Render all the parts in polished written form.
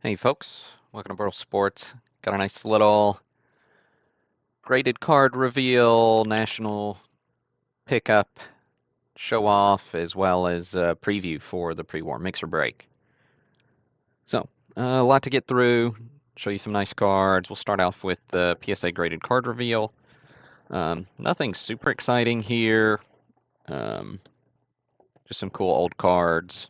Hey folks, welcome to Burl Sports. Got a nice little graded card reveal, national pickup, show off, as well as a preview for the pre-war mixer break. So, a lot to get through, show you some nice cards. We'll start off with the PSA graded card reveal. Nothing super exciting here, just some cool old cards.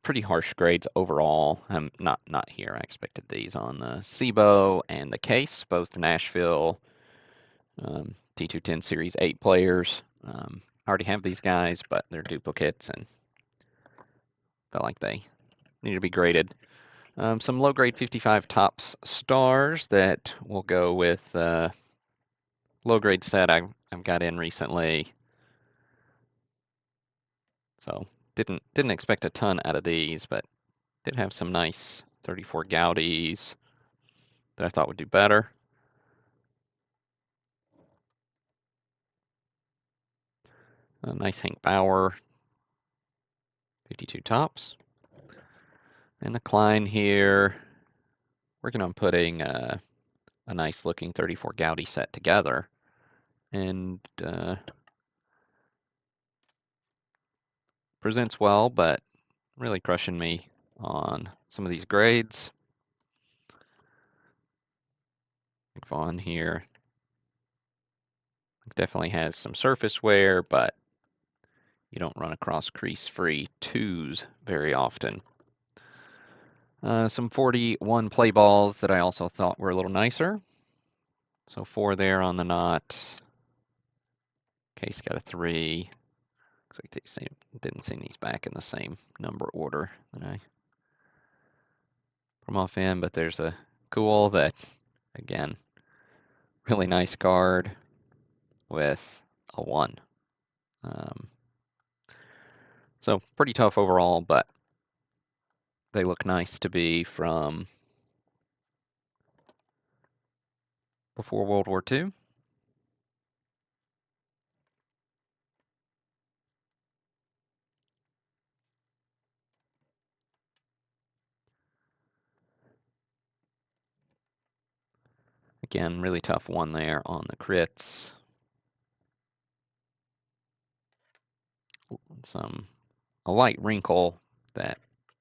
Pretty harsh grades overall. Not here. I expected these on the SIBO and the case, both Nashville T210 Series 8 players. I already have these guys, but they're duplicates and felt like they need to be graded. Some low grade 55 tops stars that will go with low grade set I've got in recently. So didn't expect a ton out of these, but did have some nice 34 Gaudis that I thought would do better. A nice Hank Bauer 52 tops. And the Klein here, working on putting a nice looking 34 Gaudi set together. And presents well, but really crushing me on some of these grades. Vaughn here definitely has some surface wear, but you don't run across crease-free twos very often. Some 41 play balls that I also thought were a little nicer. So 4 there on the knot. Case got a 3. Looks like they didn't send these back in the same number order that I put them off in, but there's a cool that, again, really nice card with a 1. So pretty tough overall, but they look nice to be from before World War II. Again, really tough one there on the crits. A light wrinkle that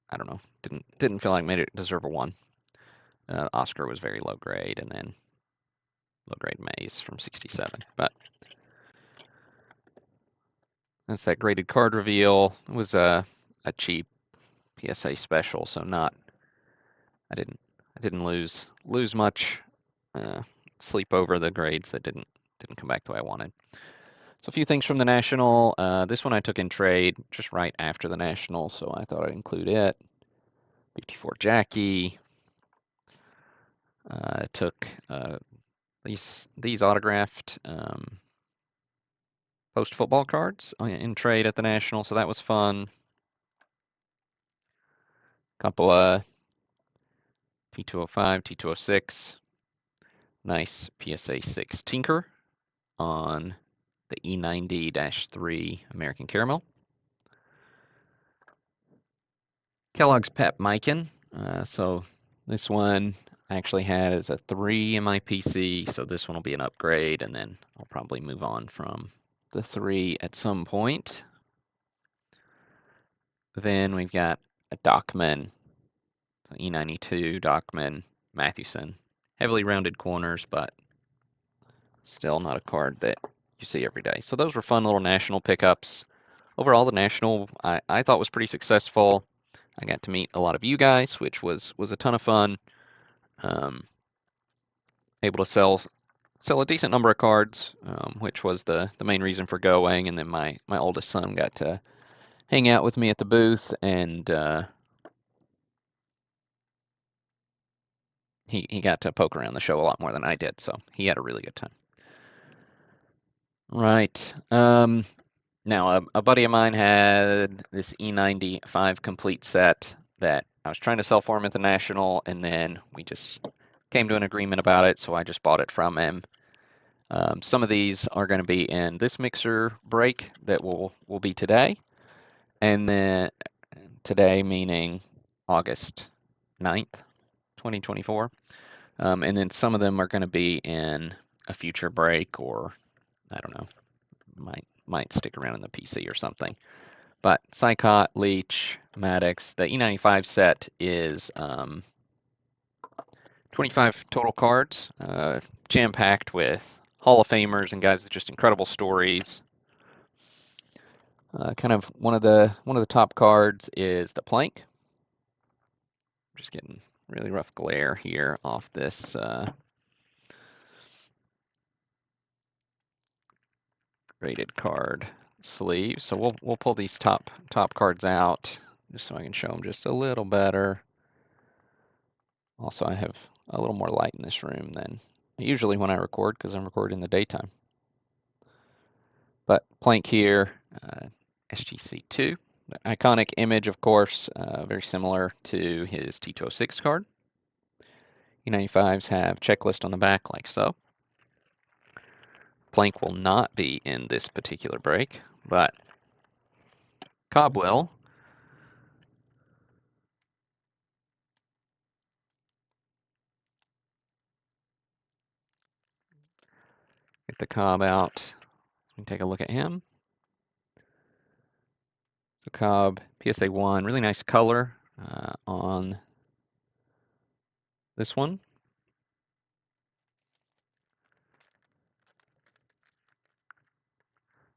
I don't know, didn't feel like made it deserve a 1. Oscar was very low grade, and then low grade Maze from 67. But that's that graded card reveal. It was a cheap PSA special, so I didn't lose much. Sleep over the grades that didn't come back the way I wanted. So a few things from the National. This one I took in trade just right after the National, so I thought I'd include it. 54 Jackie. Took these autographed post football cards in trade at the National, so that was fun. Couple of T205, T206. Nice PSA 6 Tinker on the E90-3 American Caramel. Kellogg's Pep Mikan. So this one I actually had as a 3 in my PC, so this one will be an upgrade, and then I'll probably move on from the 3 at some point. Then we've got a Dockman, E92, Dockman, Mathewson. Heavily rounded corners, but still not a card that you see every day. So those were fun little National pickups. Overall, the National I thought was pretty successful. I got to meet a lot of you guys, which was a ton of fun. Able to sell a decent number of cards, which was the main reason for going. And then my oldest son got to hang out with me at the booth, and he got to poke around the show a lot more than I did, so he had a really good time. Right. Now, a buddy of mine had this E95 complete set that I was trying to sell for him at the National, and then we just came to an agreement about it, so I just bought it from him. Some of these are going to be in this mixer break that will be today, and then today meaning August 9th, 2024. And then some of them are going to be in a future break, or I don't know, might stick around in the PC or something. But Psychot, Leech, Maddox, the E95 set is 25 total cards, jam-packed with Hall of Famers and guys with just incredible stories. Kind of one of the top cards is the Plank. Just getting really rough glare here off this graded card sleeve. So we'll pull these top cards out just so I can show them just a little better. Also, I have a little more light in this room than usually when I record because I'm recording in the daytime. But Plank here, SGC2. The iconic image, of course, very similar to his T206 card. E95s have checklist on the back like so. Plank will not be in this particular break, but Cobb will. Get the Cobb out. We can take a look at him. So Cobb, PSA 1, really nice color on this one.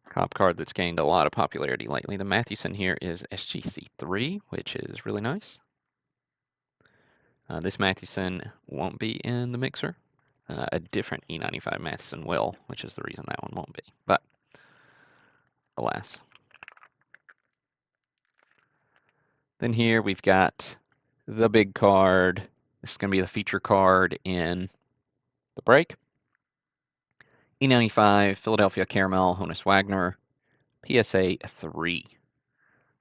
Cobb card that's gained a lot of popularity lately. The Mathewson here is SGC3, which is really nice. This Mathewson won't be in the mixer. A different E95 Mathewson will, which is the reason that one won't be. But alas. Then here we've got the big card. This is going to be the feature card in the break. E95 Philadelphia Caramel Honus Wagner, PSA 3.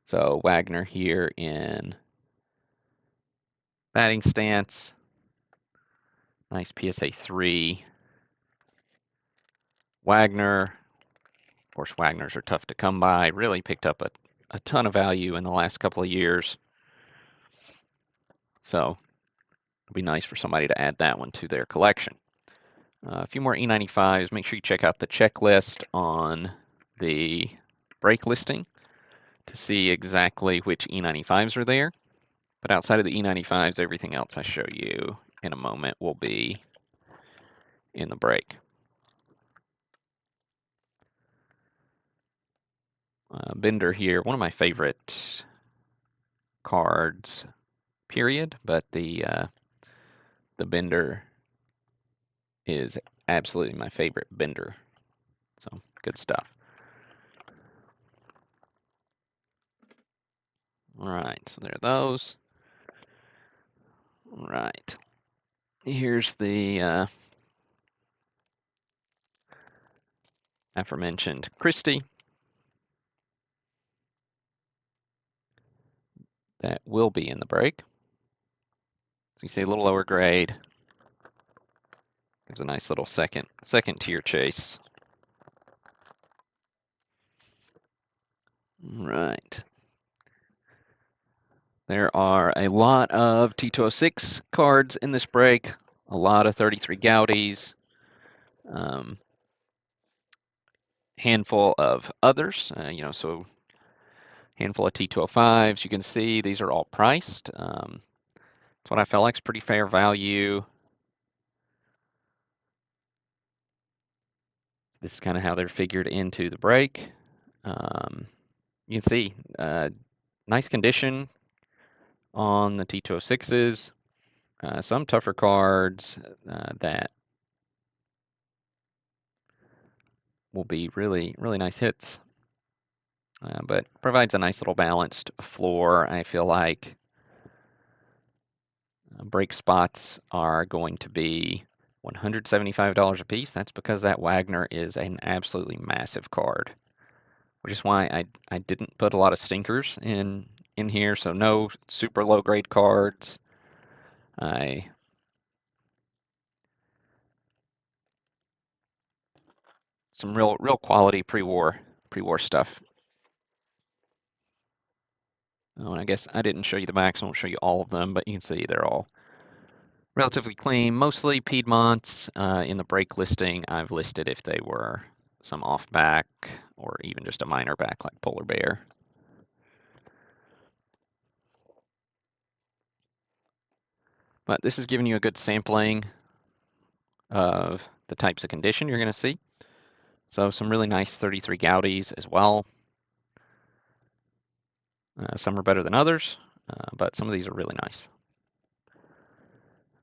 So Wagner here in batting stance. Nice PSA 3. Wagner. Of course, Wagners are tough to come by. Really picked up a ton of value in the last couple of years. So it'd be nice for somebody to add that one to their collection. A few more E95s. Make sure you check out the checklist on the break listing to see exactly which E95s are there. But outside of the E95s, everything else I show you in a moment will be in the break. Bender here, one of my favorite cards, period, but the Bender is absolutely my favorite Bender. So, good stuff. All right, so there are those. All right. Here's the aforementioned Christie. That will be in the break. So you see a little lower grade. Gives a nice little second tier chase. All right. There are a lot of T206 cards in this break. A lot of 33 Gaudies. Handful of others, so handful of T205s. You can see these are all priced. That's what I felt like is pretty fair value. This is kind of how they're figured into the break. You can see nice condition on the T206s. Some tougher cards that will be really, really nice hits. But provides a nice little balanced floor. I feel like break spots are going to be $175 a piece. That's because that Wagner is an absolutely massive card, which is why I didn't put a lot of stinkers in here. So no super low grade cards. Some real quality pre-war stuff. Oh, and I guess I didn't show you the backs. I won't show you all of them, but you can see they're all relatively clean. Mostly Piedmonts. In the break listing, I've listed if they were some off back or even just a minor back like Polar Bear. But this is giving you a good sampling of the types of condition you're going to see. So some really nice 33 Gaudies as well. Some are better than others, but some of these are really nice.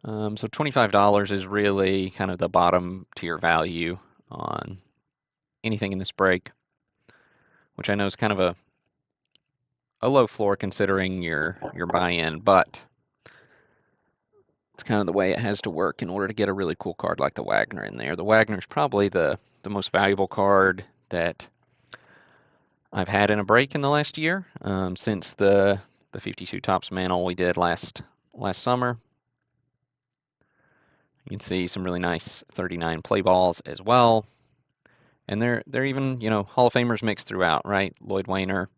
So $25 is really kind of the bottom tier value on anything in this break, which I know is kind of a low floor considering your buy-in, but it's kind of the way it has to work in order to get a really cool card like the Wagner in there. The Wagner is probably the most valuable card that I've had in a break in the last year, since the 52 Topps Mantle we did last summer. You can see some really nice 39 play balls as well. And they're even, you know, Hall of Famers mixed throughout, right? Lloyd Wagner,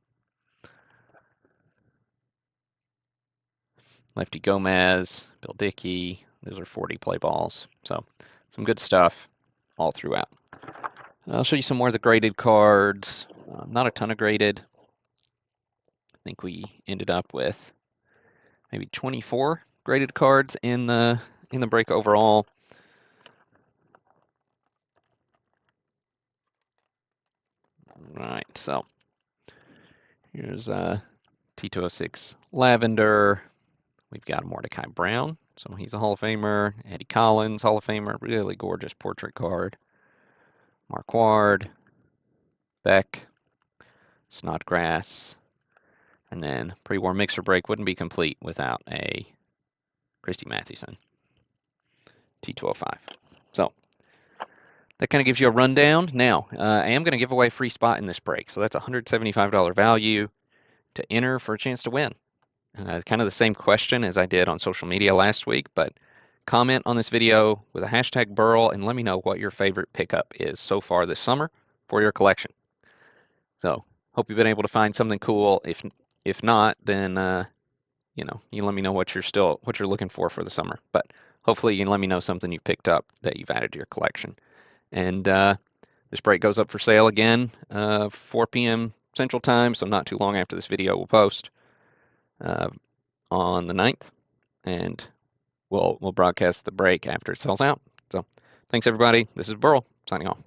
Lefty Gomez, Bill Dickey. Those are 40 play balls. So some good stuff all throughout. I'll show you some more of the graded cards. Not a ton of graded. I think we ended up with maybe 24 graded cards in the break overall. Right, so here's T206 Lavender. We've got Mordecai Brown, so he's a Hall of Famer. Eddie Collins, Hall of Famer, really gorgeous portrait card. Marquard, Beck, Snodgrass, and then pre-war mixer break wouldn't be complete without a Christy Mathewson, T205. So that kind of gives you a rundown. Now, I am going to give away a free spot in this break, so that's a $175 value to enter for a chance to win. Kind of the same question as I did on social media last week, but comment on this video with a hashtag Burl and let me know what your favorite pickup is so far this summer for your collection. So hope you've been able to find something cool. If not, then you know, you let me know what you're looking for the summer. But hopefully you can let me know something you picked up that you've added to your collection. And this break goes up for sale again 4 p.m. Central Time, so not too long after this video will post on the 9th, and we'll broadcast the break after it sells out. So thanks everybody. This is Burl signing off.